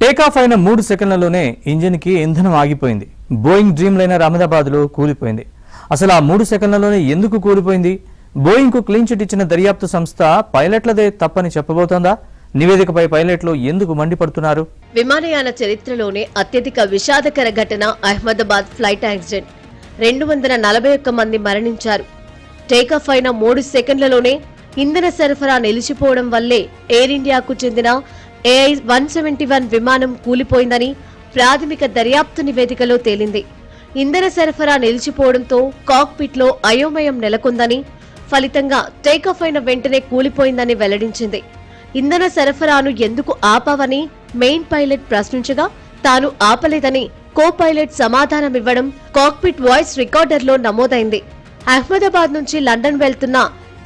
Takeoff అయిన 3 సెకండ్లలోనే ఇంజిన్కి ఇంధనం ఆగిపోయింది. బోయింగ్ డ్రీమ్ లైనర్ అహ్మదాబాద్లో కూలిపోయింది. అసలు ఆ 3 సెకండ్లలోనే ఎందుకు కూలిపోయింది? బోయింగ్కు క్లీన్ చిట్ ఇచ్చిన దర్యాప్తు సంస్థ పైలట్లదే తప్పని చెప్పబోతోందా? నివేదికపై పైలట్లు ఎందుకు మండిపడుతున్నారు? విమానయాన చరిత్రలోనే అత్యధిక విషాదకర ఘటన అహ్మదాబాద్ ఫ్లైట్ యాక్సిడెంట్. 241 మంది మరణించారు. టేకాఫ్ అయిన 3 సెకండ్లలోనే ఇంధన సరఫరా నిలిచిపోవడం వల్లే ఎయిర్ ఇండియాకు చెందిన AI-171 విమానం కూలిపోయిందని ప్రాథమిక దర్యాప్తు నివేదికలో తేలింది. ఇంధన సరఫరా నిలిచిపోవడంతో కాక్పిట్లో అయోమయం నెలకొందని, ఫలితంగా టేకాఫ్ అయిన వెంటనే కూలిపోయిందని వెల్లడించింది. ఇంధన సరఫరాను ఎందుకు ఆపావని మెయిన్ పైలట్ ప్రశ్నించగా తాను ఆపలేదని కో పైలట్ సమాధానమివ్వడం కాక్పిట్ వాయిస్ రికార్డర్లో నమోదైంది. అహ్మదాబాద్ నుంచి లండన్ వెళ్తున్న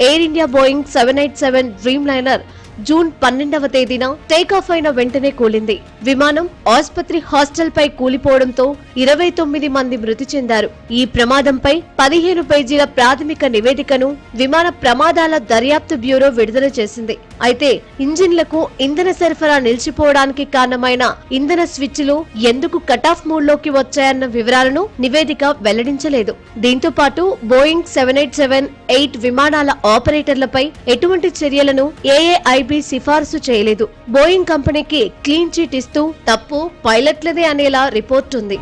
Air India Boeing 787 Dreamliner June 12వ తేదీన టేకాఫ్ అయిన వెంటనే కూలింది. విమానం ఆసుపత్రి హాస్టల్ పై కూలిపోవడంతో 29 మంది మృతి చెందారు. ఈ ప్రమాదంపై 15 పేజీల ప్రాథమిక నివేదికను విమాన ప్రమాదాల దర్యాప్తు బ్యూరో విడుదల చేసింది. అయితే ఇంజిన్లకు ఇంధన సరఫరా నిలిచిపోవడానికి కారణమైన ఇంధన స్విచ్లు ఎందుకు కటాఫ్ మోడ్ లోకి వచ్చాయన్న వివరాలను నివేదిక వెల్లడించలేదు. దీంతో పాటు బోయింగ్ 787-8 విమానాల ఆపరేటర్లపై ఎటువంటి చర్యలను AAIB సిఫారసు చేయలేదు. బోయింగ్ కంపెనీకి క్లీన్ చిట్ ఇస్తూ తప్పు పైలట్లదే అనేలా రిపోర్ట్ ఉంది.